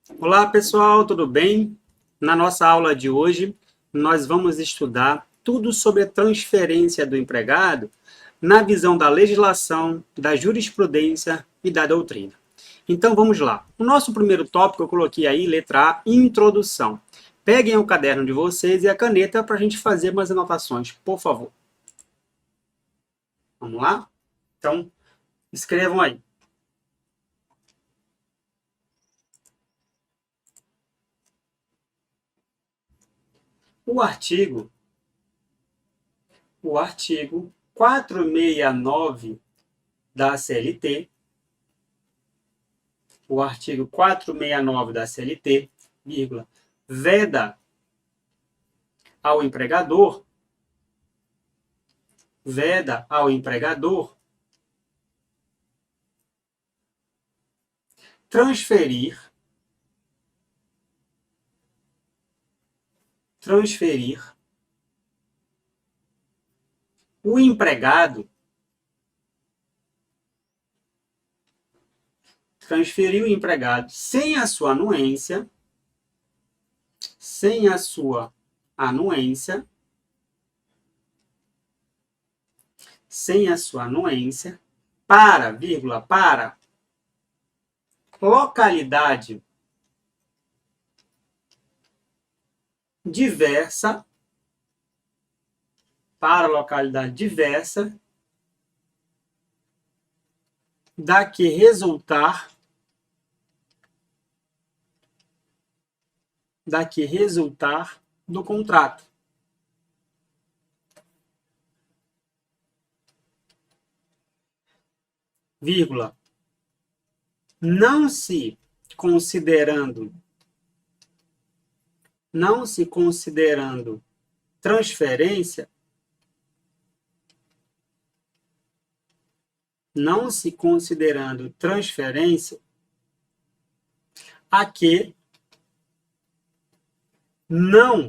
Olá pessoal, tudo bem? Na nossa aula de hoje, nós vamos estudar tudo sobre a transferência do empregado na visão da legislação, da jurisprudência e da doutrina. Então vamos lá. O nosso primeiro tópico eu coloquei aí, letra A, introdução. Peguem o caderno de vocês e a caneta para a gente fazer umas anotações, por favor. Vamos lá? Então, escrevam aí. O artigo o artigo 469 da CLT, o artigo 469 da CLT, vírgula, veda ao empregador, veda ao empregador transferir o empregado sem a sua anuência, para, vírgula, para localidade diversa, da que resultar do contrato. Vírgula, não se considerando transferência, a que não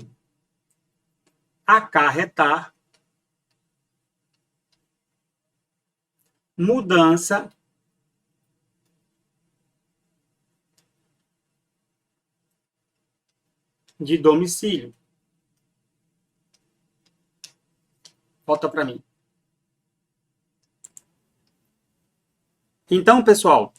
acarretar mudança de domicílio. Volta para mim. Então, pessoal,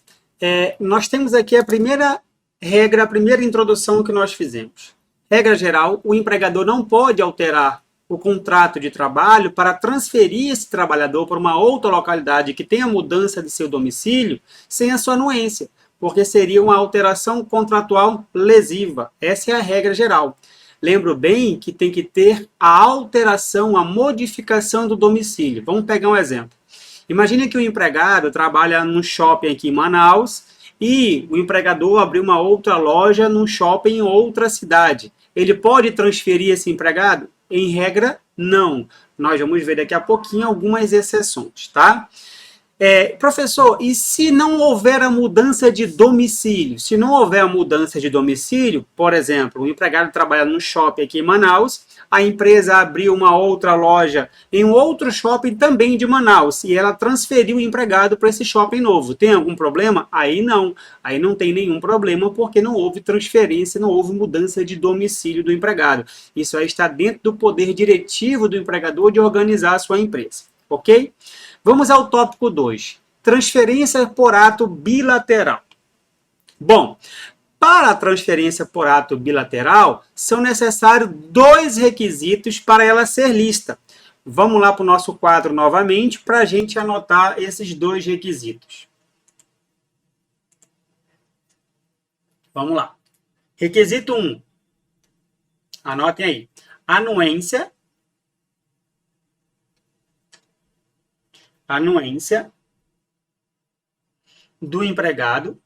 nós temos aqui a primeira regra, a primeira introdução que nós fizemos. Regra geral, o empregador não pode alterar o contrato de trabalho para transferir esse trabalhador para uma outra localidade que tenha mudança de seu domicílio sem a sua anuência, porque seria uma alteração contratual lesiva. Essa é a regra geral. Lembro bem que tem que ter a alteração, a modificação do domicílio. Vamos pegar um exemplo. Imagine que o empregado trabalha num shopping aqui em Manaus e o empregador abriu uma outra loja num shopping em outra cidade. Ele pode transferir esse empregado? Em regra, não. Nós vamos ver daqui a pouquinho algumas exceções, tá? Professor, e se não houver a mudança de domicílio? Se não houver a mudança de domicílio, por exemplo, o empregado trabalha num shopping aqui em Manaus, a empresa abriu uma outra loja em um outro shopping também de Manaus e ela transferiu o empregado para esse shopping novo. Tem algum problema? Aí não tem nenhum problema porque não houve transferência, não houve mudança de domicílio do empregado. Isso aí está dentro do poder diretivo do empregador de organizar a sua empresa, ok? Vamos ao tópico 2. Transferência por ato bilateral. Bom, para a transferência por ato bilateral, são necessários 2 requisitos para ela ser lista. Vamos lá para o nosso quadro novamente para a gente anotar esses 2 requisitos. Vamos lá. Requisito 1. Anotem aí. Anuência do empregado,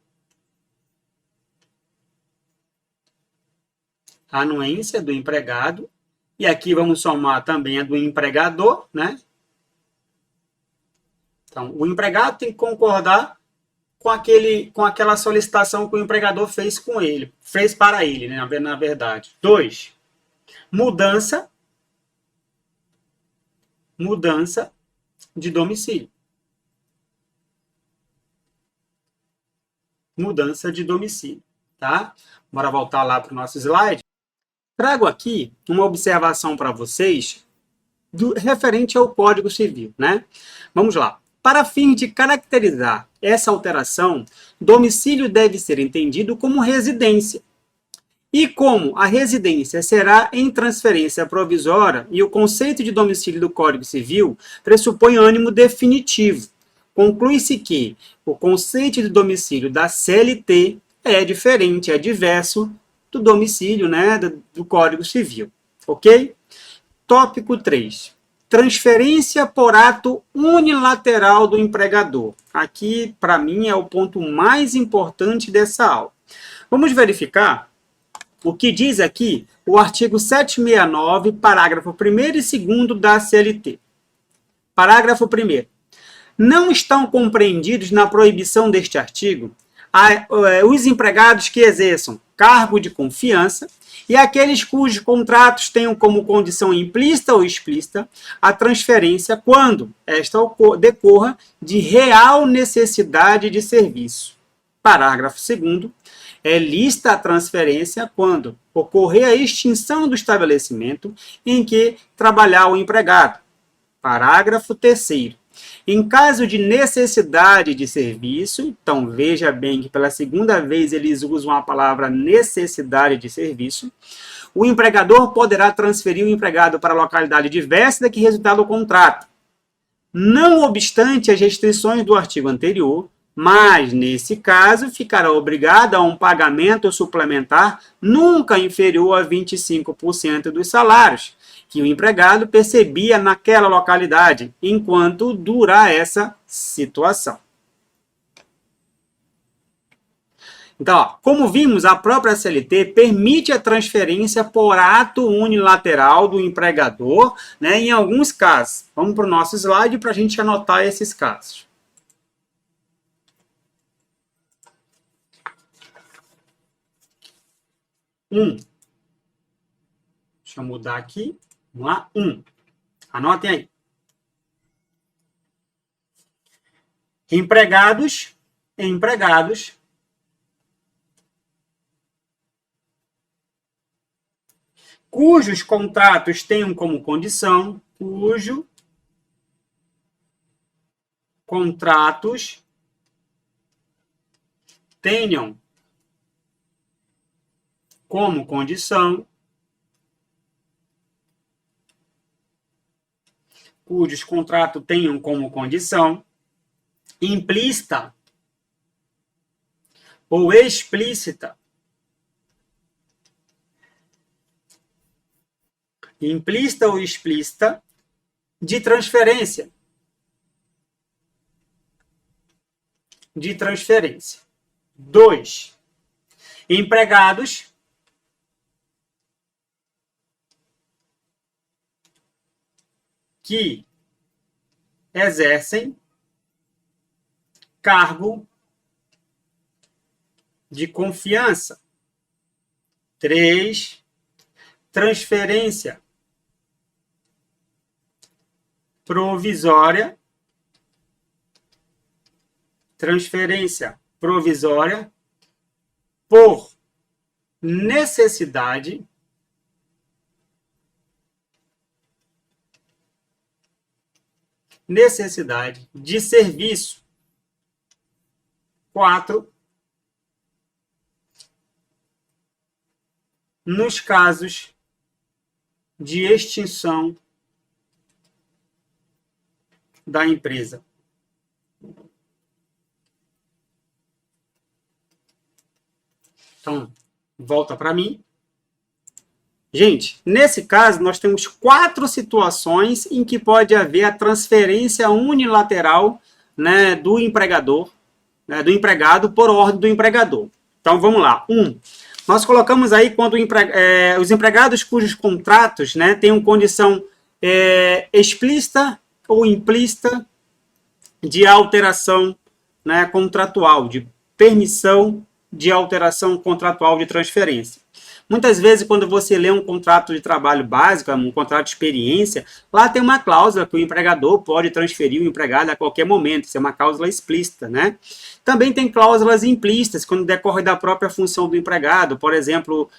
e aqui vamos somar também a do empregador, né? Então, o empregado tem que concordar com aquela solicitação que o empregador fez para ele, né, na verdade. 2. Mudança de domicílio. tá? Bora voltar lá para o nosso slide. Trago aqui uma observação para vocês referente ao Código Civil, né? Vamos lá. Para fim de caracterizar essa alteração, domicílio deve ser entendido como residência. E como a residência será em transferência provisória e o conceito de domicílio do Código Civil pressupõe ânimo definitivo, conclui-se que o conceito de domicílio da CLT é diferente, é diverso do domicílio, né, do Código Civil. Ok? Tópico 3. Transferência por ato unilateral do empregador. Aqui, para mim, é o ponto mais importante dessa aula. Vamos verificar o que diz aqui o artigo 769, parágrafo 1º e 2º da CLT. Parágrafo 1º. Não estão compreendidos na proibição deste artigo os empregados que exerçam cargo de confiança e aqueles cujos contratos tenham como condição implícita ou explícita a transferência quando esta decorra de real necessidade de serviço. Parágrafo 2º. É lícita a transferência quando ocorrer a extinção do estabelecimento em que trabalhar o empregado. Parágrafo 3º. Em caso de necessidade de serviço, então veja bem que pela segunda vez eles usam a palavra necessidade de serviço, o empregador poderá transferir o empregado para a localidade diversa da que resultar do contrato, não obstante as restrições do artigo anterior, mas, nesse caso, ficará obrigado a um pagamento suplementar nunca inferior a 25% dos salários que o empregado percebia naquela localidade, enquanto durar essa situação. Então, ó, como vimos, a própria CLT permite a transferência por ato unilateral do empregador, né, em alguns casos. Vamos para o nosso slide para a gente anotar esses casos. Deixa eu mudar aqui. Vamos lá. Anotem aí. Empregados cujos contratos tenham como condição, contratos tenham como condição, cujos contratos tenham como condição implícita ou explícita, de transferência. De transferência. 2. Empregados que exercem cargo de confiança. 3. Transferência provisória. Transferência provisória por necessidade de serviço. 4. Nos casos de extinção da empresa. Então, volta para mim. Gente, nesse caso, nós temos 4 situações em que pode haver a transferência unilateral, né, do empregador, né, do empregado por ordem do empregador. Então, vamos lá. 1. Nós colocamos aí quando os empregados cujos contratos, né, tenham condição explícita ou implícita de alteração, né, contratual, de permissão de alteração contratual de transferência. Muitas vezes, quando você lê um contrato de trabalho básico, um contrato de experiência, lá tem uma cláusula que o empregador pode transferir o empregado a qualquer momento. Isso é uma cláusula explícita, né? Também tem cláusulas implícitas, quando decorre da própria função do empregado. Por exemplo,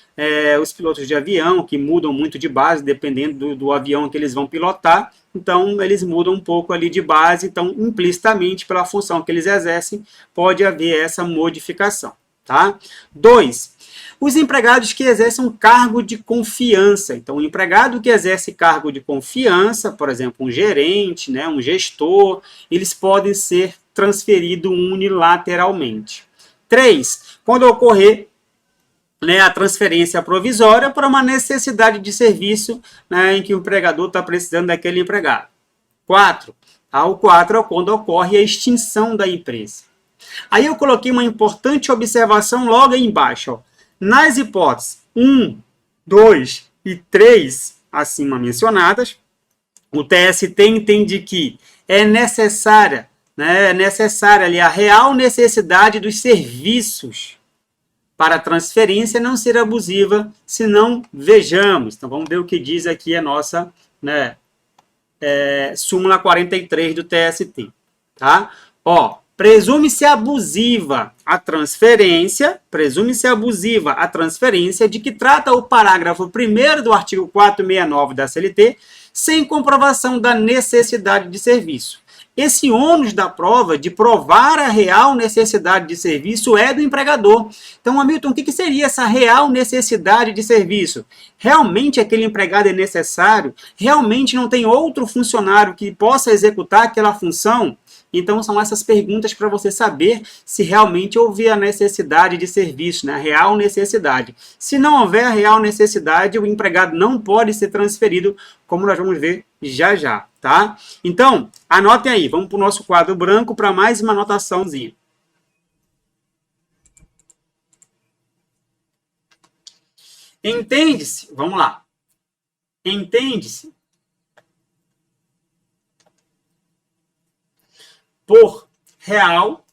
os pilotos de avião, que mudam muito de base, dependendo do avião que eles vão pilotar. Então, eles mudam um pouco ali de base. Então, implicitamente, pela função que eles exercem, pode haver essa modificação. Tá? 2. Os empregados que exercem um cargo de confiança. Então, o empregado que exerce cargo de confiança, por exemplo, um gerente, né, um gestor, eles podem ser transferidos unilateralmente. 3. Quando ocorrer, né, a transferência provisória para uma necessidade de serviço, né, em que o empregador está precisando daquele empregado. 4. O 4 é quando ocorre a extinção da empresa. Aí eu coloquei uma importante observação logo aí embaixo. Ó. Nas hipóteses 1, 2 e 3, acima mencionadas, o TST entende que é necessária, né, ali a real necessidade dos serviços para a transferência não ser abusiva, se não vejamos. Então vamos ver o que diz aqui a nossa, né, súmula 43 do TST. Tá? Ó, presume-se abusiva a transferência de que trata o parágrafo 1º do artigo 469 da CLT, sem comprovação da necessidade de serviço. Esse ônus da prova, de provar a real necessidade de serviço, é do empregador. Então, Hamilton, o que seria essa real necessidade de serviço? Realmente aquele empregado é necessário? Realmente não tem outro funcionário que possa executar aquela função? Então, são essas perguntas para você saber se realmente houve a necessidade de serviço, né? A real necessidade. Se não houver a real necessidade, o empregado não pode ser transferido, como nós vamos ver já já, tá? Então, anotem aí, vamos para o nosso quadro branco para mais uma anotaçãozinha. Entende-se, vamos lá. Entende-se por real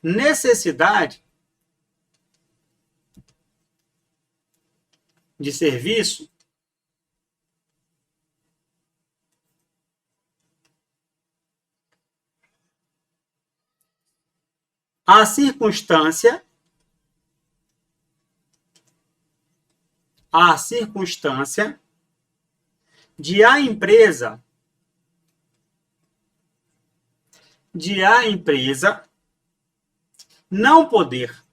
necessidade de serviço a circunstância de a empresa não poder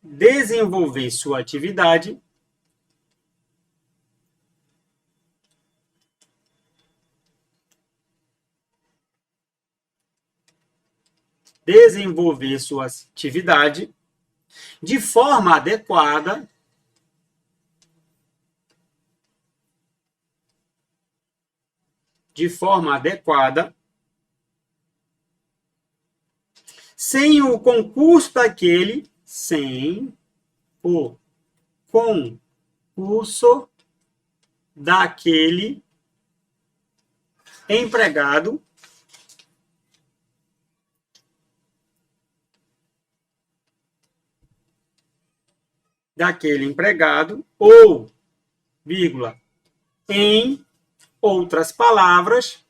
desenvolver sua atividade de forma adequada sem o concurso daquele empregado ou, vírgula, em outras palavras,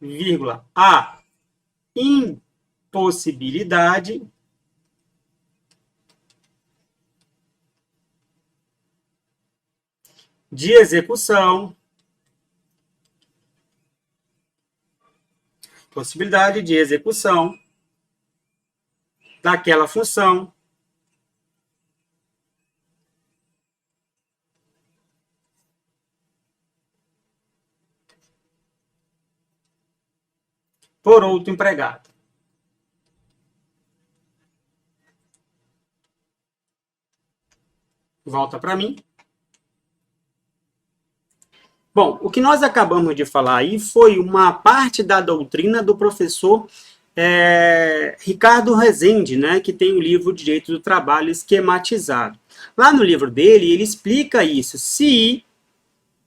vírgula, a impossibilidade de execução daquela função por outro empregado. Volta para mim. Bom, o que nós acabamos de falar aí foi uma parte da doutrina do professor Ricardo Rezende, né, que tem o livro Direito do Trabalho Esquematizado. Lá no livro dele, ele explica isso. Se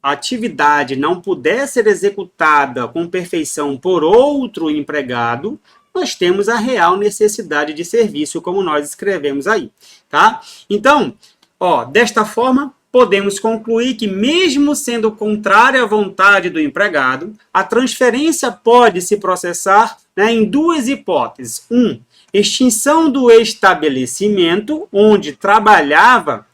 a atividade não puder ser executada com perfeição por outro empregado, nós temos a real necessidade de serviço, como nós escrevemos aí, tá? Então, desta forma, podemos concluir que, mesmo sendo contrária à vontade do empregado, a transferência pode se processar, né, em duas hipóteses. Extinção do estabelecimento onde trabalhava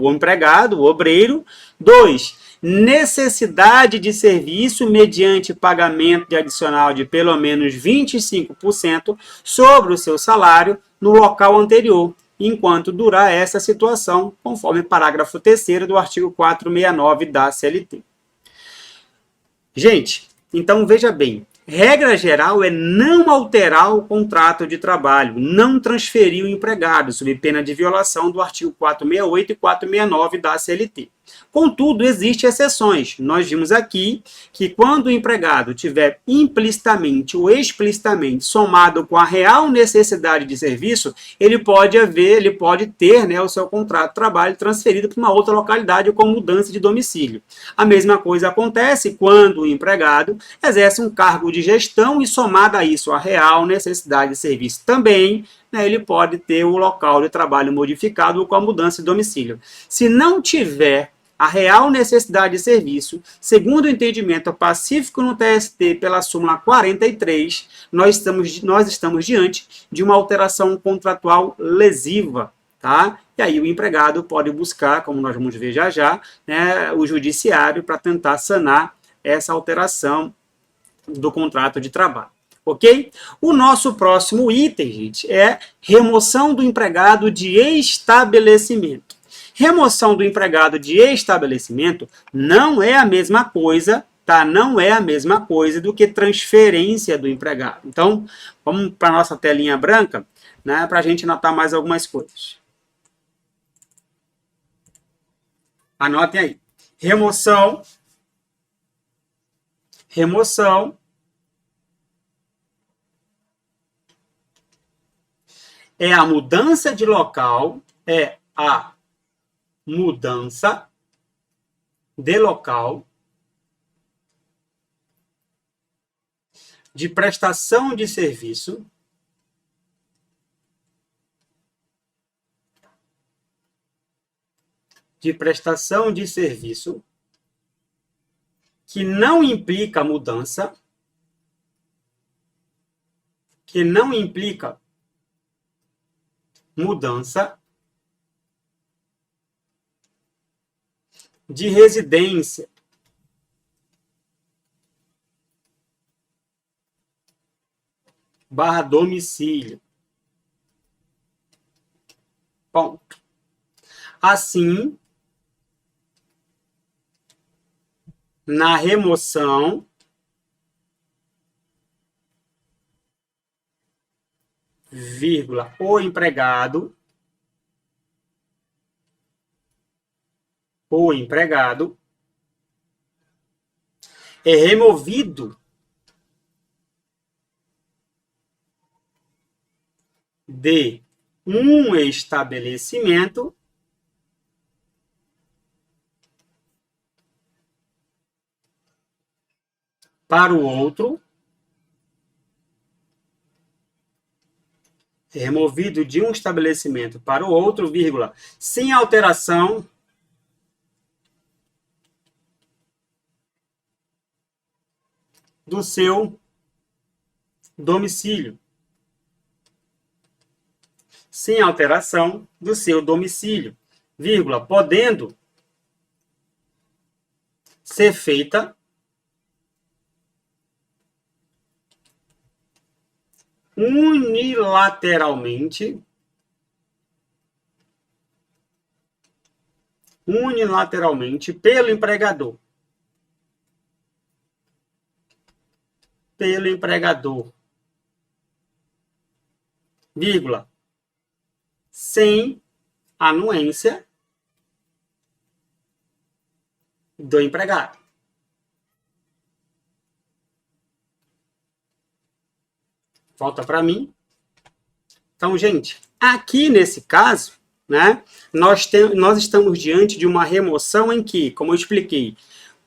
o empregado, o obreiro. 2, necessidade de serviço mediante pagamento de adicional de pelo menos 25% sobre o seu salário no local anterior, enquanto durar essa situação, conforme parágrafo 3º do artigo 469 da CLT. Gente, então veja bem, regra geral é não alterar o contrato de trabalho, não transferir o empregado, sob pena de violação do artigo 468 e 469 da CLT. Contudo, existem exceções. Nós vimos aqui que quando o empregado tiver implicitamente ou explicitamente somado com a real necessidade de serviço, ele pode ter, né, o seu contrato de trabalho transferido para uma outra localidade com mudança de domicílio. A mesma coisa acontece quando o empregado exerce um cargo de gestão e, somado a isso, a real necessidade de serviço também, né, ele pode ter o local de trabalho modificado com a mudança de domicílio. Se não tiver a real necessidade de serviço, segundo o entendimento pacífico no TST pela súmula 43, nós estamos diante de uma alteração contratual lesiva, tá? E aí o empregado pode buscar, como nós vamos ver já já, né, o judiciário para tentar sanar essa alteração do contrato de trabalho. Ok? O nosso próximo item, gente, é remoção do empregado de estabelecimento. Remoção do empregado de estabelecimento não é a mesma coisa, tá? Não é a mesma coisa do que transferência do empregado. Então, vamos para a nossa telinha branca, né, para a gente anotar mais algumas coisas. Anotem aí. Remoção é a mudança de local, de prestação de serviço que não implica mudança, de residência / domicílio. Ponto. Assim, na remoção, vírgula, o empregado é removido de um estabelecimento para o outro, removido de um estabelecimento para o outro, vírgula, sem alteração do seu domicílio. Sem alteração do seu domicílio, vírgula, podendo ser feita unilateralmente pelo empregador. Vírgula, sem anuência do empregado. Volta para mim. Então, gente, aqui nesse caso, né? Nós estamos diante de uma remoção em que, como eu expliquei,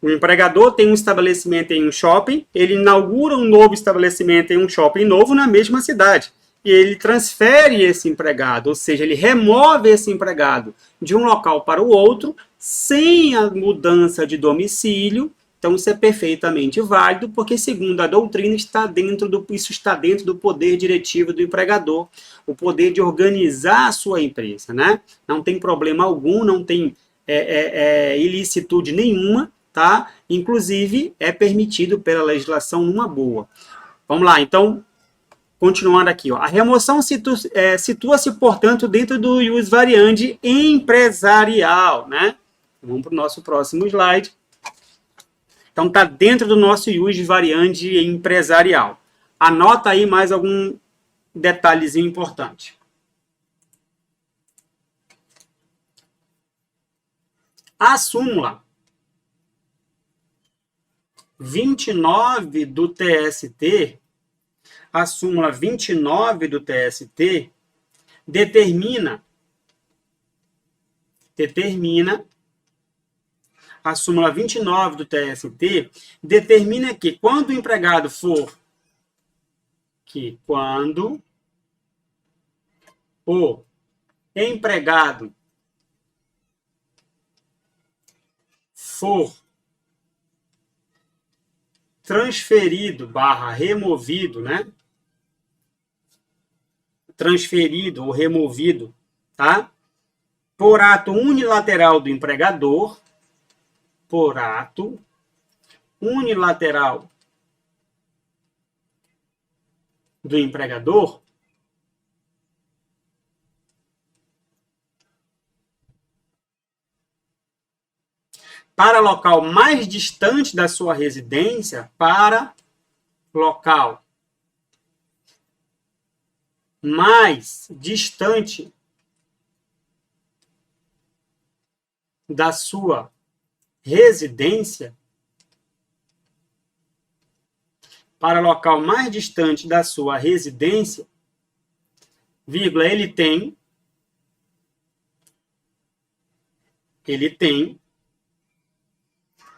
o empregador tem um estabelecimento em um shopping, ele inaugura um novo estabelecimento em um shopping novo na mesma cidade. E ele transfere esse empregado, ou seja, ele remove esse empregado de um local para o outro, sem a mudança de domicílio. Então, isso é perfeitamente válido, porque, segundo a doutrina, isso está dentro do poder diretivo do empregador, o poder de organizar a sua empresa, né? Não tem problema algum, não tem ilicitude nenhuma, tá? Inclusive, é permitido pela legislação numa boa. Vamos lá, então, continuando aqui, ó. A remoção situa-se, portanto, dentro do ius variandi empresarial, né? Vamos para o nosso próximo slide. Então, está dentro do nosso ius variandi empresarial. Anota aí mais algum detalhezinho importante. A súmula 29 do TST, a súmula 29 do TST determina a súmula 29 do TST determina que quando o empregado for o empregado for transferido / removido, né? Transferido ou removido, tá? Por ato unilateral do empregador, por ato unilateral do empregador, para local mais distante da sua residência, para local mais distante da sua residência, para local mais distante da sua residência, vírgula, ele tem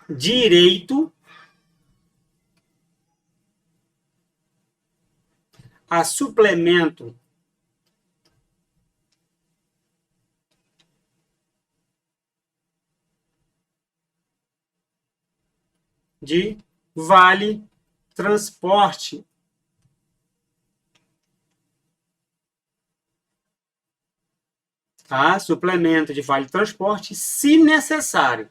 direito a suplemento de vale transporte tá? Suplemento de vale transporte, se necessário.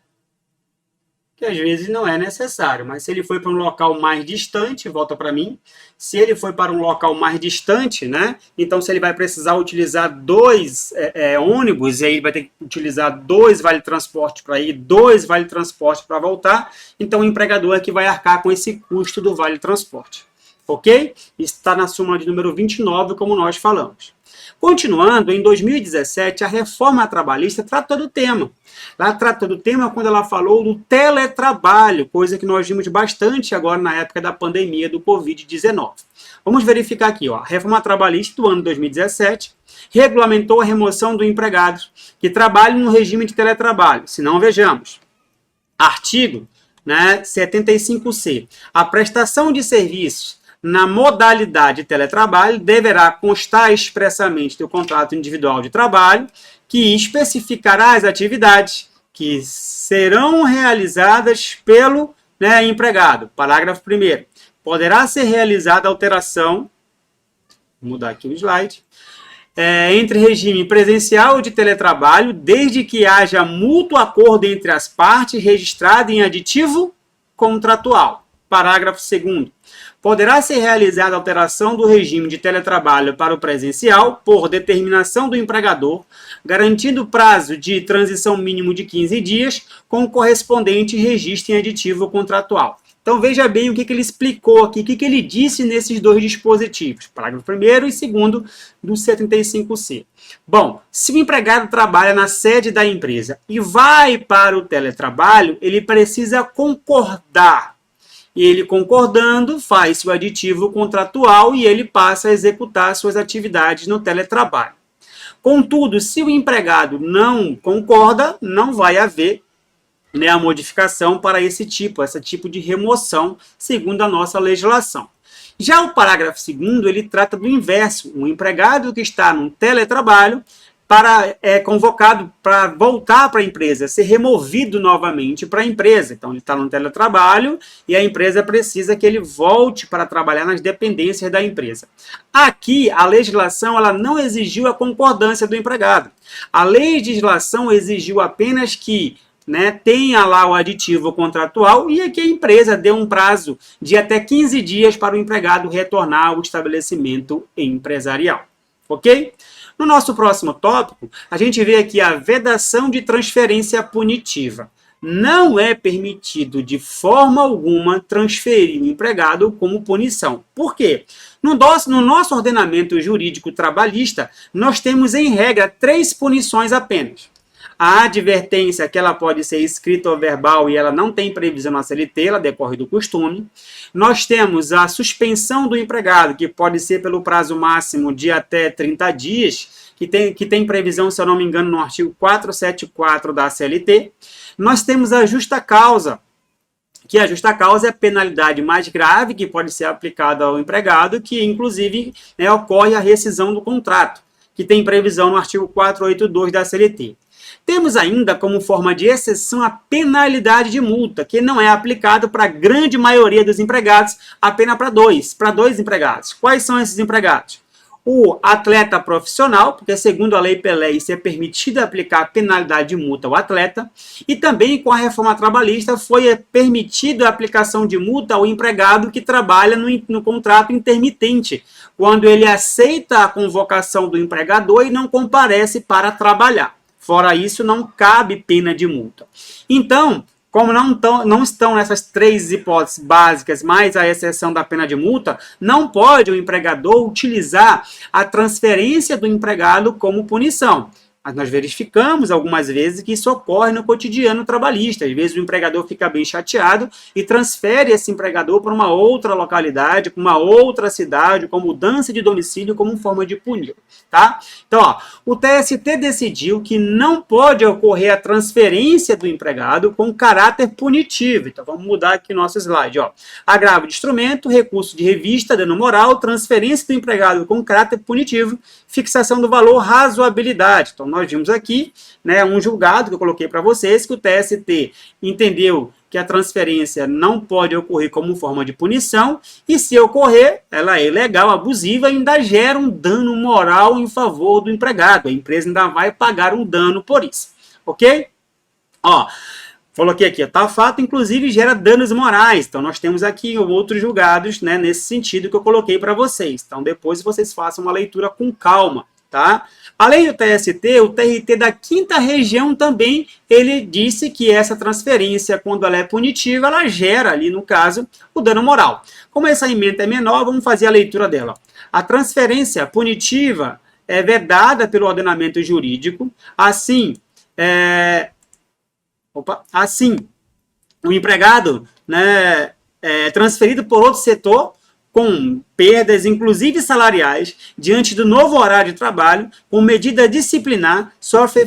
Que às vezes não é necessário, mas se ele foi para um local mais distante, volta para mim, se ele foi para um local mais distante, né? Então, se ele vai precisar utilizar 2 ônibus, e aí vai ter que utilizar 2 vale-transporte para ir, 2 vale-transporte para voltar, então o empregador é que vai arcar com esse custo do vale-transporte. Ok? Está na súmula de número 29, como nós falamos. Continuando, em 2017, a reforma trabalhista tratou do tema. Ela tratou do tema quando ela falou do teletrabalho, coisa que nós vimos bastante agora na época da pandemia do Covid-19. Vamos verificar aqui, ó. A reforma trabalhista do ano 2017 regulamentou a remoção do empregado que trabalha no regime de teletrabalho. Se não, vejamos. Artigo 75C. A prestação de serviços na modalidade de teletrabalho deverá constar expressamente do contrato individual de trabalho, que especificará as atividades que serão realizadas pelo empregado. Parágrafo 1º. Poderá ser realizada alteração, vou mudar aqui o slide, entre regime presencial ou de teletrabalho, desde que haja mútuo acordo entre as partes registrado em aditivo contratual. Parágrafo 2º. Poderá ser realizada alteração do regime de teletrabalho para o presencial por determinação do empregador, garantindo prazo de transição mínimo de 15 dias, com o correspondente registro em aditivo contratual. Então, veja bem o que ele explicou aqui, o que ele disse nesses 2 dispositivos, parágrafo 1º e 2º do 75C. Bom, se o empregado trabalha na sede da empresa e vai para o teletrabalho, ele precisa concordar. E ele concordando, faz o aditivo contratual e ele passa a executar suas atividades no teletrabalho. Contudo, se o empregado não concorda, não vai haver, né, a modificação para esse tipo de remoção, segundo a nossa legislação. Já o parágrafo 2º, ele trata do inverso. Um empregado que está num teletrabalho é convocado para voltar para a empresa, ser removido novamente para a empresa. Então, ele está no teletrabalho e a empresa precisa que ele volte para trabalhar nas dependências da empresa. Aqui, a legislação ela não exigiu a concordância do empregado. A legislação exigiu apenas que, né, tenha lá o aditivo contratual e que a empresa dê um prazo de até 15 dias para o empregado retornar ao estabelecimento empresarial. Ok? No nosso próximo tópico, a gente vê aqui a vedação de transferência punitiva. Não é permitido de forma alguma transferir o empregado como punição. Por quê? No nosso ordenamento jurídico trabalhista, nós temos em regra 3 punições apenas. A advertência, que ela pode ser escrita ou verbal e ela não tem previsão na CLT, ela decorre do costume. Nós temos a suspensão do empregado, que pode ser pelo prazo máximo de até 30 dias, que tem previsão, se eu não me engano, no artigo 474 da CLT. Nós temos a justa causa, que a justa causa é a penalidade mais grave que pode ser aplicada ao empregado, que inclusive, né, ocorre a rescisão do contrato, que tem previsão no artigo 482 da CLT. Temos ainda como forma de exceção a penalidade de multa, que não é aplicado para a grande maioria dos empregados, apenas para dois empregados. Quais são esses empregados? O atleta profissional, porque segundo a Lei Pelé, isso é permitido aplicar a penalidade de multa ao atleta, e também com a reforma trabalhista foi permitido a aplicação de multa ao empregado que trabalha no contrato intermitente, quando ele aceita a convocação do empregador e não comparece para trabalhar. Fora isso, não cabe pena de multa. Então, como não estão nessas 3 hipóteses básicas, mais a exceção da pena de multa, não pode o empregador utilizar a transferência do empregado como punição. Mas nós verificamos algumas vezes que isso ocorre no cotidiano trabalhista. Às vezes o empregador fica bem chateado e transfere esse empregador para uma outra localidade, para uma outra cidade, com mudança de domicílio, como forma de punir. Tá? Então, ó, o TST decidiu que não pode ocorrer a transferência do empregado com caráter punitivo. Então, vamos mudar aqui nosso slide. Ó. Agravo de instrumento, recurso de revista, dano moral, transferência do empregado com caráter punitivo, fixação do valor, razoabilidade. Então, nós vimos aqui, né, um julgado que eu coloquei para vocês, que o TST entendeu que a transferência não pode ocorrer como forma de punição, e se ocorrer, ela é ilegal, abusiva, e ainda gera um dano moral em favor do empregado. A empresa ainda vai pagar um dano por isso. Ok? Ó, coloquei aqui, tal fato, inclusive, gera danos morais. Então, nós temos aqui outros julgados, né, nesse sentido que eu coloquei para vocês. Então, depois vocês façam uma leitura com calma. Tá? Além do TST, o TRT da 5ª Região também, ele disse que essa transferência, quando ela é punitiva, ela gera ali, no caso, o dano moral. Como essa emenda é menor, vamos fazer a leitura dela. A transferência punitiva é vedada pelo ordenamento jurídico, assim, o empregado, né, é transferido por outro setor, com perdas, inclusive salariais, diante do novo horário de trabalho, com medida disciplinar, sofre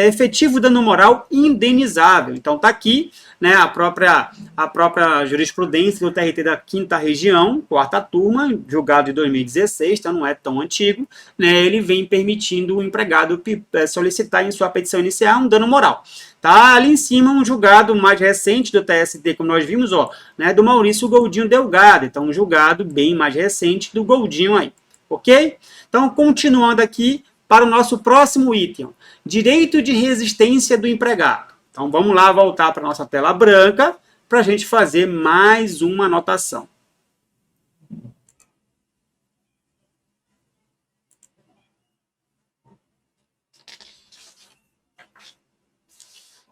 efetivo dano moral indenizável. Então, está aqui, né, a própria jurisprudência do TRT da 5ª Região, 4ª turma, julgado de 2016, então não é tão antigo, né, ele vem permitindo o empregado solicitar em sua petição inicial um dano moral. Tá ali em cima um julgado mais recente do TST, como nós vimos, ó, né, do Maurício Goldinho Delgado. Então, um julgado bem mais recente do Goldinho aí, ok? Então, continuando aqui para o nosso próximo item, direito de resistência do empregado. Então, vamos lá voltar para a nossa tela branca para a gente fazer mais uma anotação.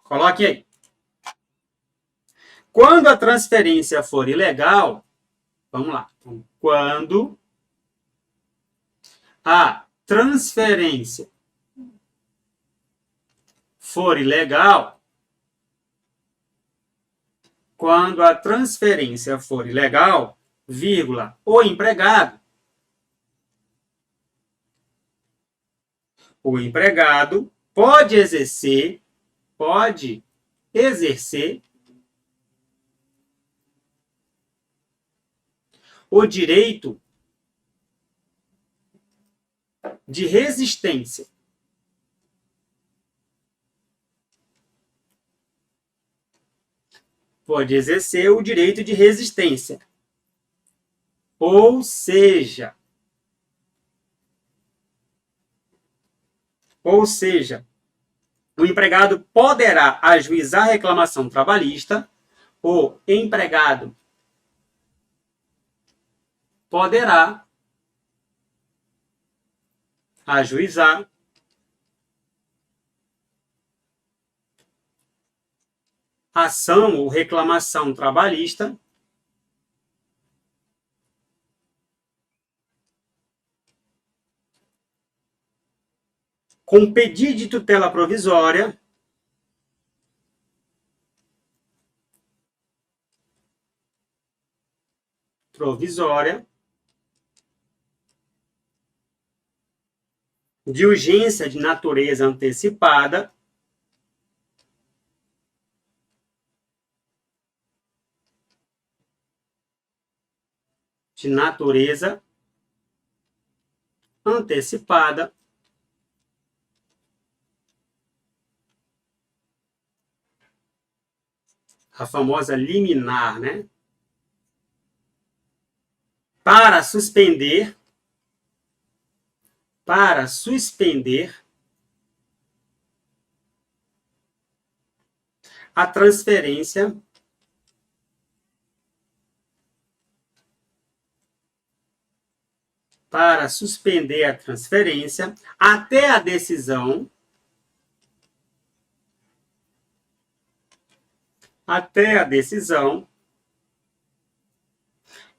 Coloque aí. Quando a transferência for ilegal, vamos lá. Então, quando a transferência for ilegal, vírgula, o empregado o empregado pode exercer o direito de resistência. Pode exercer o direito de resistência. Ou seja, o empregado poderá ajuizar a reclamação trabalhista, o empregado poderá ajuizar ação ou reclamação trabalhista com pedido de tutela provisória de urgência de natureza antecipada a famosa liminar, né? Para suspender a transferência até a decisão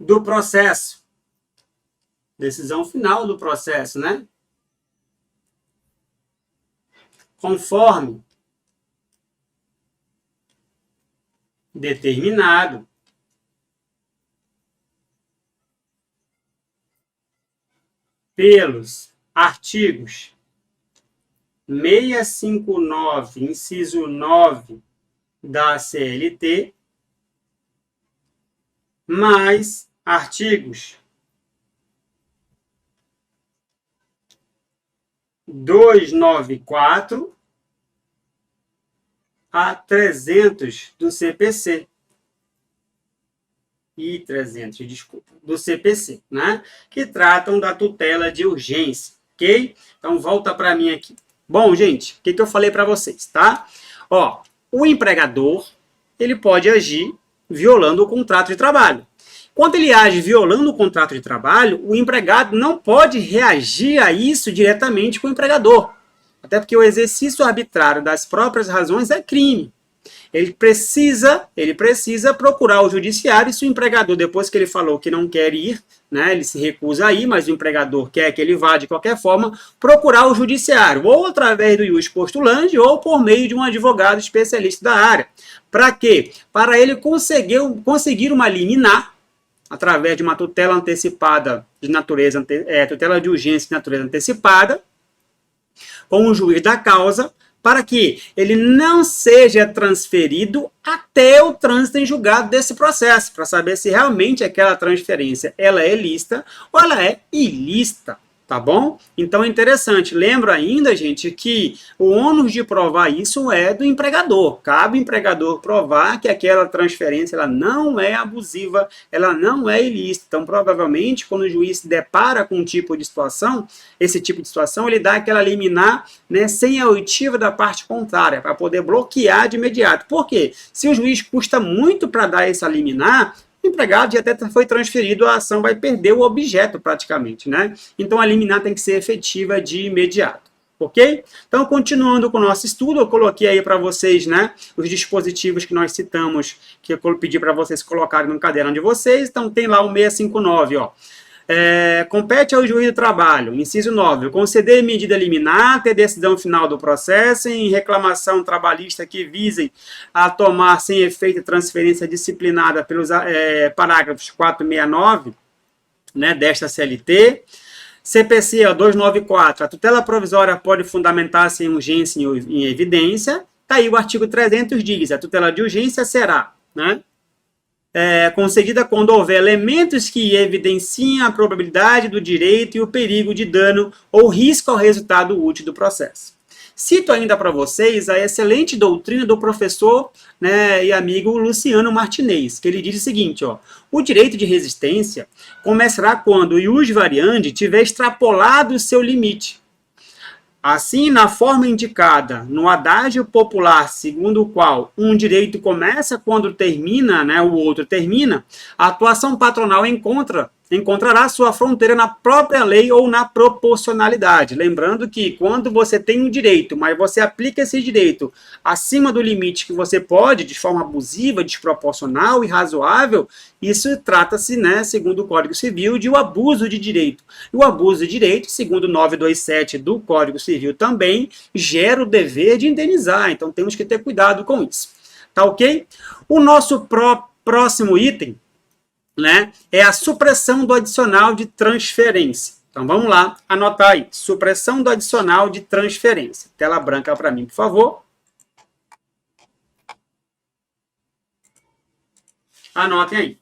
do processo. Decisão final do processo, né? Conforme determinado pelos artigos 659, inciso 9 da CLT, mais artigos 294 a 300 do CPC. E 300, desculpa, do CPC, né? Que tratam da tutela de urgência, ok? Então, volta para mim aqui. Bom, gente, o que eu falei para vocês, tá? Ó, o empregador, ele pode agir violando o contrato de trabalho. Quando ele age violando o contrato de trabalho, o empregado não pode reagir a isso diretamente com o empregador. Até porque o exercício arbitrário das próprias razões é crime. Ele precisa procurar o judiciário, e se o empregador, depois que ele falou que não quer ir, né, ele se recusa a ir, mas o empregador quer que ele vá de qualquer forma, procurar o judiciário, ou através do ius postulandi, ou por meio de um advogado especialista da área. Para quê? Para ele conseguir uma liminar, através de uma tutela antecipada de natureza, tutela de urgência de natureza antecipada, com o juiz da causa, para que ele não seja transferido até o trânsito em julgado desse processo, para saber se realmente aquela transferência ela é lícita ou ela é ilícita, tá bom? Então é interessante, lembra ainda, gente, que o ônus de provar isso é do empregador. Cabe ao empregador provar que aquela transferência ela não é abusiva, ela não é ilícita. Então, provavelmente, quando o juiz se depara com esse tipo de situação, ele dá aquela liminar, né, sem a oitiva da parte contrária, para poder bloquear de imediato. Por quê? Se o juiz custa muito para dar essa liminar, o empregado já até foi transferido, a ação vai perder o objeto praticamente, né? Então a liminar tem que ser efetiva de imediato, ok? Então, continuando com o nosso estudo, eu coloquei aí para vocês, né, os dispositivos que nós citamos, que eu pedi para vocês colocarem no caderno de vocês. Então tem lá o 659, ó. Compete ao juiz do trabalho, inciso 9, conceder medida liminar até decisão final do processo em reclamação trabalhista que visem a tomar sem efeito transferência disciplinada pelos parágrafos 469, né, desta CLT. CPC 294, a tutela provisória pode fundamentar-se em urgência e em evidência. Está aí o artigo 300 diz, a tutela de urgência será, né, concedida quando houver elementos que evidenciem a probabilidade do direito e o perigo de dano ou risco ao resultado útil do processo. Cito ainda para vocês a excelente doutrina do professor, né, e amigo Luciano Martinez, que ele diz o seguinte, ó, o direito de resistência começará quando o ius variandi tiver extrapolado o seu limite. Assim, na forma indicada no adágio popular, segundo o qual um direito começa quando termina, né, o outro termina, a atuação patronal encontrará sua fronteira na própria lei ou na proporcionalidade. Lembrando que quando você tem um direito, mas você aplica esse direito acima do limite que você pode, de forma abusiva, desproporcional e razoável, isso trata-se, né, segundo o Código Civil, de um abuso de direito. E o abuso de direito, segundo 927 do Código Civil também, gera o dever de indenizar. Então temos que ter cuidado com isso. Tá ok? O nosso próximo item, né, é a supressão do adicional de transferência. Então vamos lá, anotar aí. Supressão do adicional de transferência. Tela branca para mim, por favor. Anotem aí.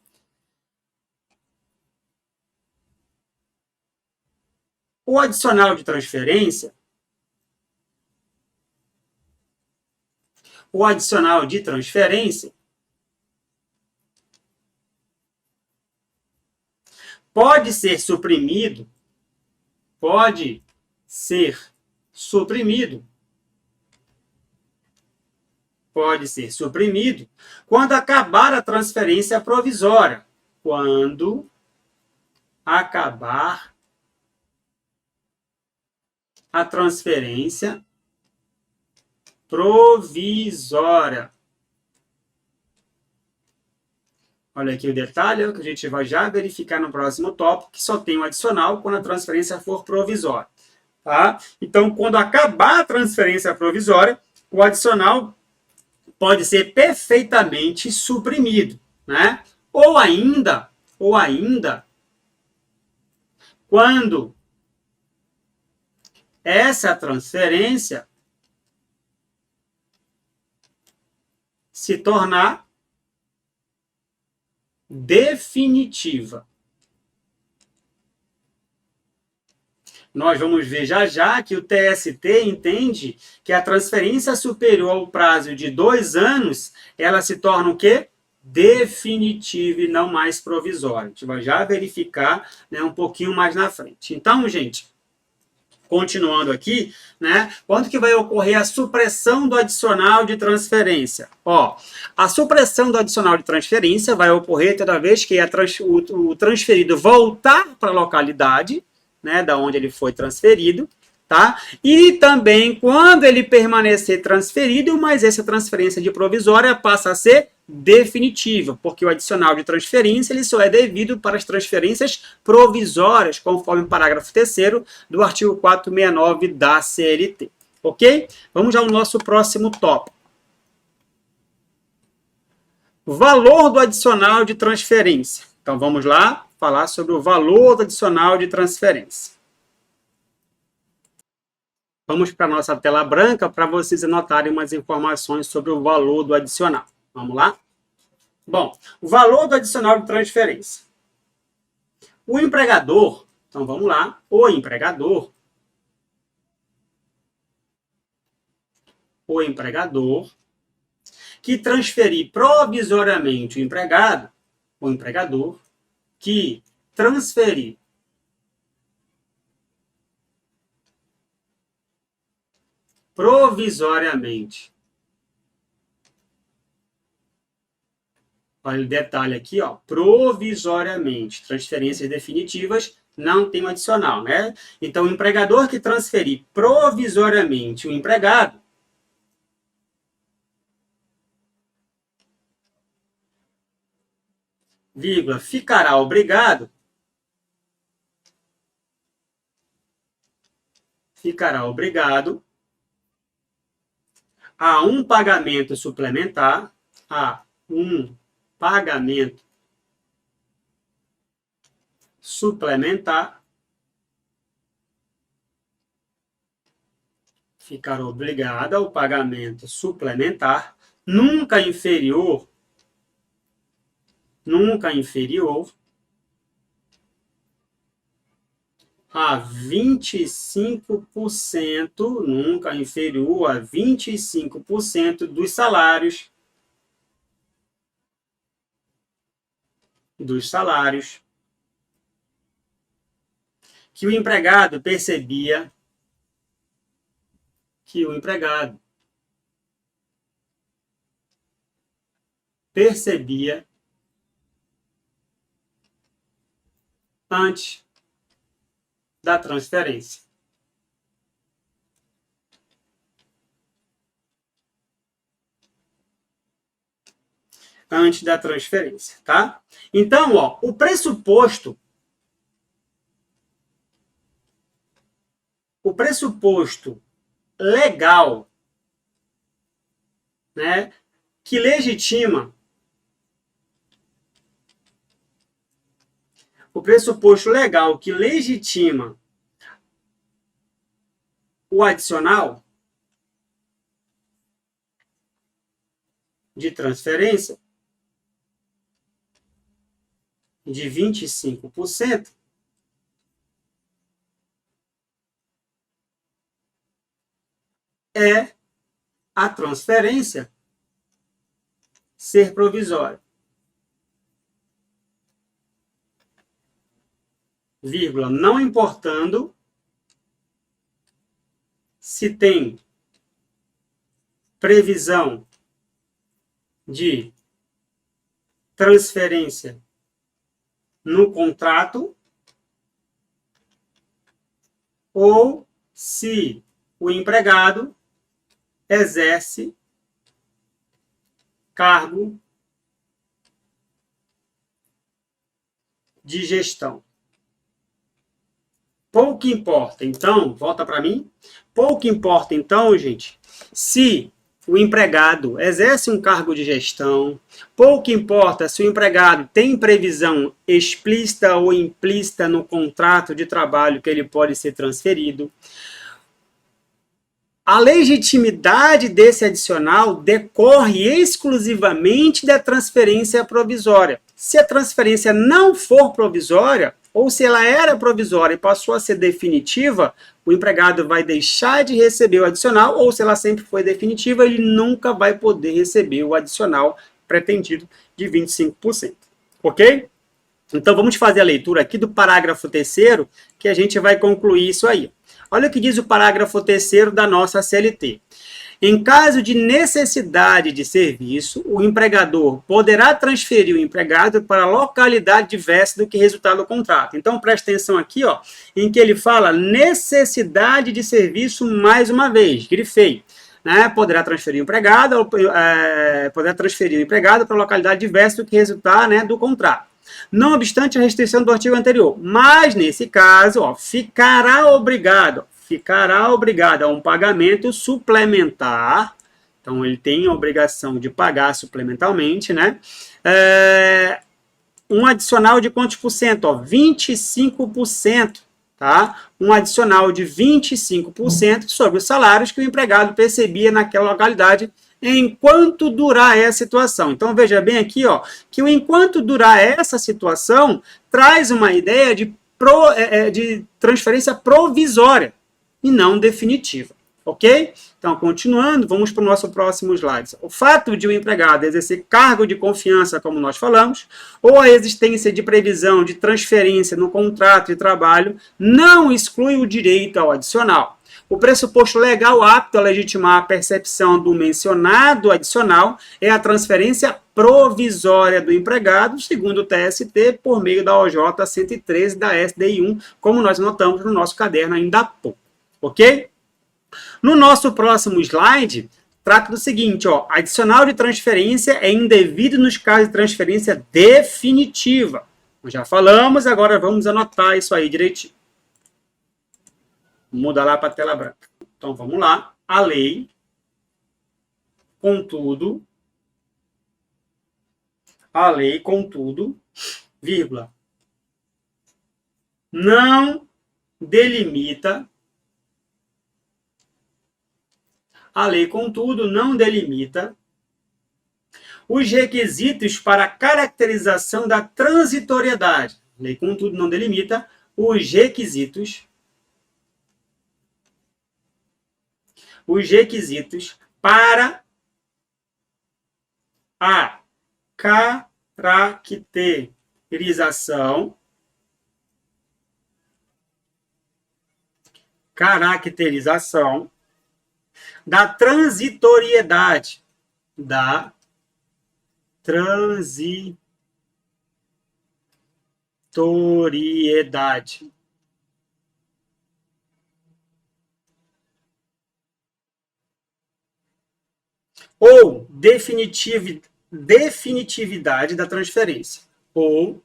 O adicional de transferência, pode ser suprimido, quando acabar a transferência provisória. Quando acabar a transferência provisória. Olha aqui o detalhe, que a gente vai já verificar no próximo tópico, que só tem um adicional quando a transferência for provisória. Tá? Então, quando acabar a transferência provisória, o adicional pode ser perfeitamente suprimido, né? Ou ainda, quando essa transferência se tornar definitiva. Nós vamos ver já já que o TST entende que a transferência superior ao prazo de 2 anos, ela se torna o quê? Definitiva e não mais provisória. A gente vai já verificar, né, um pouquinho mais na frente. Então, gente, continuando aqui, né, quando que vai ocorrer a supressão do adicional de transferência? Ó, a supressão do adicional de transferência vai ocorrer toda vez que o transferido voltar para a localidade, né, da onde ele foi transferido, tá? E também quando ele permanecer transferido, mas essa transferência de provisória passa a ser definitiva, porque o adicional de transferência ele só é devido para as transferências provisórias, conforme o parágrafo 3º do artigo 469 da CLT. Ok? Vamos ao nosso próximo tópico. Valor do adicional de transferência. Então vamos lá falar sobre o valor do adicional de transferência. Vamos para a nossa tela branca para vocês anotarem umas informações sobre o valor do adicional. Vamos lá? Bom, o valor do adicional de transferência. O empregador, então vamos lá, o empregador que transferir provisoriamente o empregador que transferir provisoriamente. Olha o detalhe aqui, ó, provisoriamente. Transferências definitivas não tem um adicional, né? Então, o empregador que transferir provisoriamente o empregado, vírgula, ficará obrigado a um pagamento suplementar, ficar obrigada ao pagamento suplementar nunca inferior a 25%, nunca inferior a 25% dos salários que o empregado percebia antes da transferência. Antes da transferência, tá? Então, ó, o pressuposto legal, né, que legitima o adicional de transferência de 25% é a transferência ser provisória, vírgula, não importando se tem previsão de transferência no contrato ou se o empregado exerce cargo de gestão. Pouco importa, então, volta para mim. Pouco importa, então, gente, se o empregado exerce um cargo de gestão, pouco importa se o empregado tem previsão explícita ou implícita no contrato de trabalho que ele pode ser transferido. A legitimidade desse adicional decorre exclusivamente da transferência provisória. Se a transferência não for provisória, ou se ela era provisória e passou a ser definitiva, o empregado vai deixar de receber o adicional, ou se ela sempre foi definitiva, ele nunca vai poder receber o adicional pretendido de 25%. Ok? Então vamos fazer a leitura aqui do parágrafo 3º, que a gente vai concluir isso aí. Olha o que diz o parágrafo 3º da nossa CLT. Em caso de necessidade de serviço, o empregador poderá transferir o empregado para a localidade diversa do que resultar do contrato. Então, preste atenção aqui, ó, em que ele fala necessidade de serviço mais uma vez, grifei. Né? Poderá transferir o empregado para a localidade diversa do que resultar, né, do contrato. Não obstante a restrição do artigo anterior. Mas, nesse caso, ó, ficará obrigado a um pagamento suplementar. Então, ele tem a obrigação de pagar suplementarmente, né? Um adicional de quantos por cento? Ó, 25%, tá? Um adicional de 25% sobre os salários que o empregado percebia naquela localidade enquanto durar essa situação. Então, veja bem aqui, ó, que o enquanto durar essa situação traz uma ideia de transferência provisória e não definitiva, ok? Então, continuando, vamos para o nosso próximo slide. O fato de o empregado exercer cargo de confiança, como nós falamos, ou a existência de previsão de transferência no contrato de trabalho não exclui o direito ao adicional. O pressuposto legal apto a legitimar a percepção do mencionado adicional é a transferência provisória do empregado, segundo o TST, por meio da OJ 113 da SDI 1, como nós notamos no nosso caderno ainda há pouco. Ok? No nosso próximo slide, trata do seguinte, ó, adicional de transferência é indevido nos casos de transferência definitiva. Nós já falamos, agora vamos anotar isso aí direitinho. Muda lá para a tela branca. Então, vamos lá. A lei, contudo, vírgula, não delimita A lei, contudo, não delimita os requisitos para a caracterização da transitoriedade. A lei, contudo, não delimita os requisitos para a caracterização da transitoriedade, ou definitividade da transferência, ou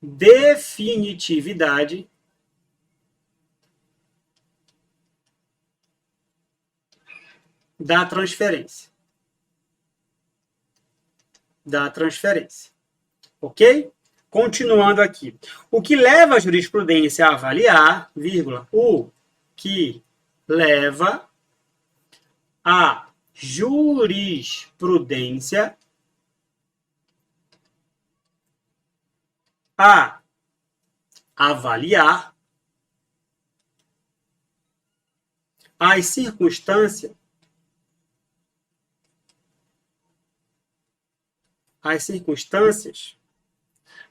definitividade da transferência. Ok? Continuando aqui. O que leva a jurisprudência a avaliar, o que leva a jurisprudência a avaliar as circunstâncias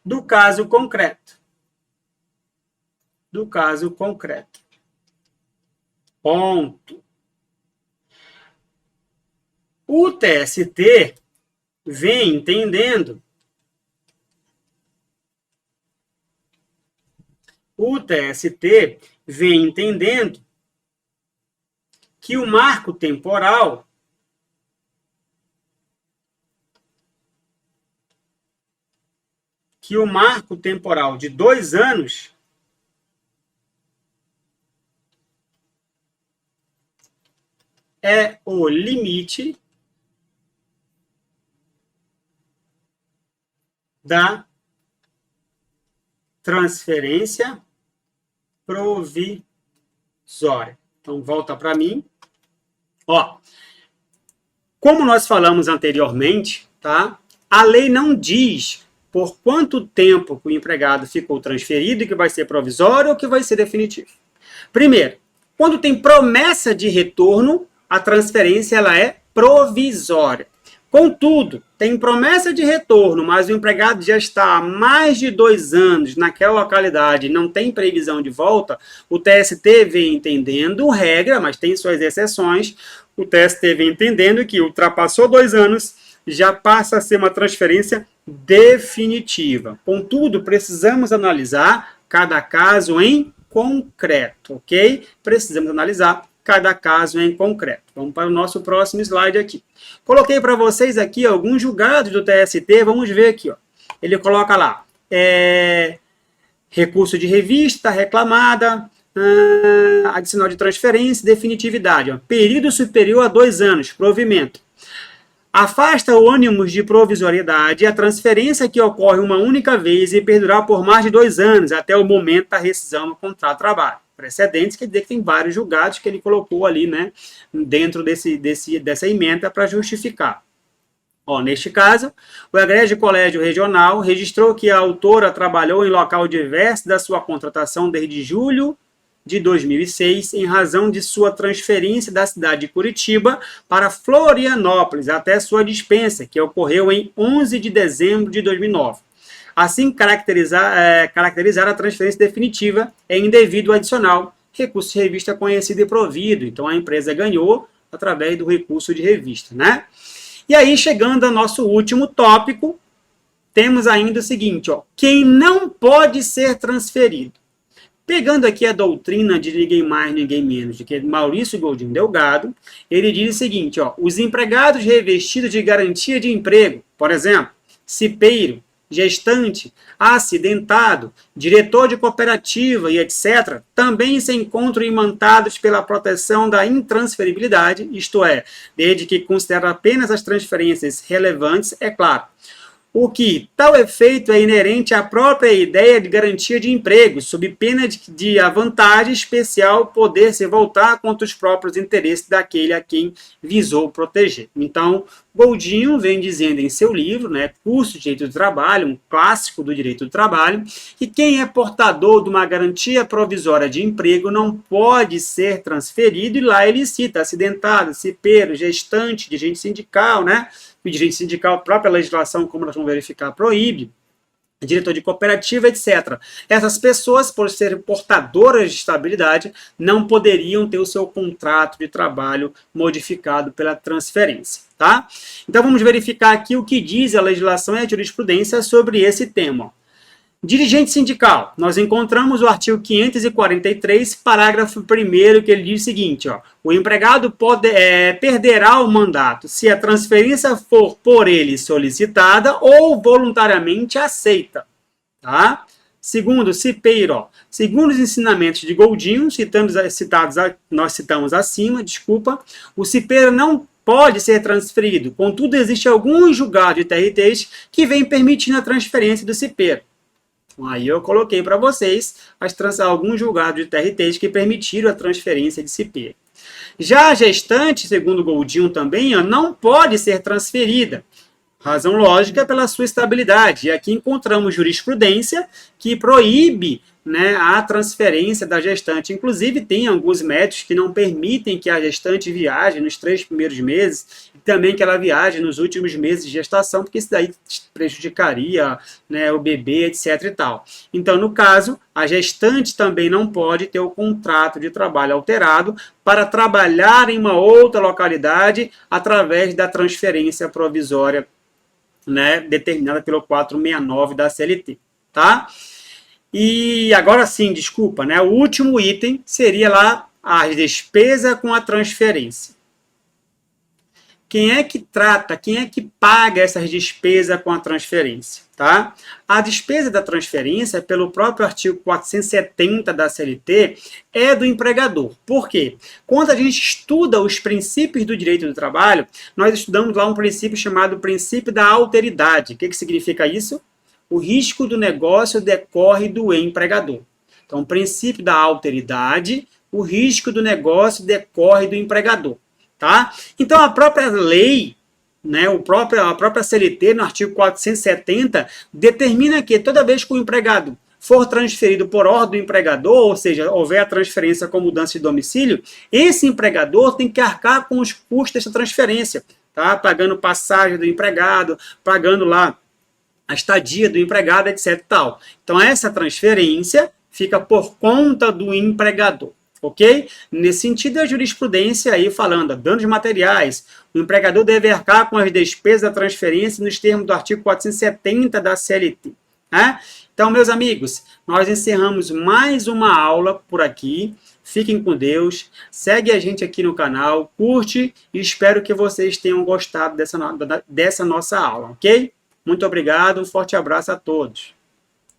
do caso concreto. Ponto. O TST vem entendendo que o marco temporal de 2 anos é o limite da transferência provisória. Então, volta para mim. Ó, como nós falamos anteriormente, tá? A lei não diz por quanto tempo que o empregado ficou transferido e que vai ser provisório ou que vai ser definitivo. Primeiro, quando tem promessa de retorno, a transferência ela é provisória. Contudo, tem promessa de retorno, mas o empregado já está há mais de 2 anos naquela localidade e não tem previsão de volta, o TST vem entendendo regra, mas tem suas exceções, o TST vem entendendo que ultrapassou 2 anos, já passa a ser uma transferência definitiva. Contudo, precisamos analisar cada caso em concreto, ok? Precisamos analisar cada caso em concreto. Vamos para o nosso próximo slide aqui. Coloquei para vocês aqui alguns julgados do TST, vamos ver aqui, ó. Ele coloca lá, recurso de revista, reclamada, adicional de transferência, definitividade, ó. Período superior a 2 anos, provimento. Afasta o ônibus de provisoriedade a transferência que ocorre uma única vez e perdurar por mais de 2 anos, até o momento da rescisão do contrato de trabalho. Precedentes quer dizer que tem vários julgados que ele colocou ali, né, dentro dessa emenda para justificar. Ó, neste caso, o Egrégio Colégio Regional registrou que a autora trabalhou em local diverso da sua contratação desde julho de 2006, em razão de sua transferência da cidade de Curitiba para Florianópolis, até sua dispensa, que ocorreu em 11 de dezembro de 2009. Assim, caracterizar a transferência definitiva é indevido adicional, recurso de revista conhecido e provido. Então, a empresa ganhou através do recurso de revista, né? E aí, chegando ao nosso último tópico, temos ainda o seguinte, ó, quem não pode ser transferido. Pegando aqui a doutrina de ninguém mais, ninguém menos, de que Maurício Godinho Delgado, ele diz o seguinte, ó, os empregados revestidos de garantia de emprego, por exemplo, cipeiro, gestante, acidentado, diretor de cooperativa e etc., também se encontram imantados pela proteção da intransferibilidade, isto é, desde que consideram apenas as transferências relevantes, é claro. o que tal efeito é inerente à própria ideia de garantia de emprego, sob pena de a vantagem especial poder se voltar contra os próprios interesses daquele a quem visou proteger. Então, Goldinho vem dizendo em seu livro, né, Curso de Direito do Trabalho, um clássico do direito do trabalho, que quem é portador de uma garantia provisória de emprego não pode ser transferido, e lá ele cita acidentado, cipeiro, gestante, dirigente sindical, né? O dirigente sindical, a própria legislação, como nós vamos verificar, proíbe, diretor de cooperativa, etc. Essas pessoas, por serem portadoras de estabilidade, não poderiam ter o seu contrato de trabalho modificado pela transferência, tá? Então vamos verificar aqui o que diz a legislação e a jurisprudência sobre esse tema. Dirigente sindical, nós encontramos o artigo 543, parágrafo 1º, que ele diz o seguinte, ó, o empregado perderá o mandato se a transferência for por ele solicitada ou voluntariamente aceita. Tá? Segundo, cipeiro, ó, segundo os ensinamentos de Goldinho, nós citamos acima, o cipeiro não pode ser transferido, contudo existe algum julgado de TRTs que vem permitindo a transferência do cipeiro. Aí eu coloquei para vocês alguns julgados de TRTs que permitiram a transferência de cipeiro. Já a gestante, segundo Goldinho também, não pode ser transferida. Razão lógica pela sua estabilidade. E aqui encontramos jurisprudência que proíbe, né, a transferência da gestante. Inclusive, tem alguns métodos que não permitem que a gestante viaje nos 3 primeiros meses e também que ela viaje nos últimos meses de gestação, porque isso daí prejudicaria, né, o bebê, etc. e tal. Então, no caso, a gestante também não pode ter o contrato de trabalho alterado para trabalhar em uma outra localidade através da transferência provisória, né, determinada pelo 469 da CLT. Tá? E agora sim, desculpa, né? O último item seria lá a despesa com a transferência. Quem é que trata, quem é que paga essas despesas com a transferência? Tá? A despesa da transferência, pelo próprio artigo 470 da CLT, é do empregador. Por quê? Quando a gente estuda os princípios do direito do trabalho, nós estudamos lá um princípio chamado princípio da alteridade. O que significa isso? O risco do negócio decorre do empregador. Então, o princípio da alteridade, o risco do negócio decorre do empregador. Tá? Então, a própria lei, né, a própria CLT, no artigo 470, determina que toda vez que o empregado for transferido por ordem do empregador, ou seja, houver a transferência com mudança de domicílio, esse empregador tem que arcar com os custos dessa transferência, tá? Pagando passagem do empregado, pagando lá a estadia do empregado, etc. Tal. Então, essa transferência fica por conta do empregador. Ok? Nesse sentido, a jurisprudência aí falando, danos materiais, o empregador deve arcar com as despesas da transferência nos termos do artigo 470 da CLT. Né? Então, meus amigos, nós encerramos mais uma aula por aqui. Fiquem com Deus, segue a gente aqui no canal, curte e espero que vocês tenham gostado dessa nossa aula, ok? Muito obrigado, um forte abraço a todos.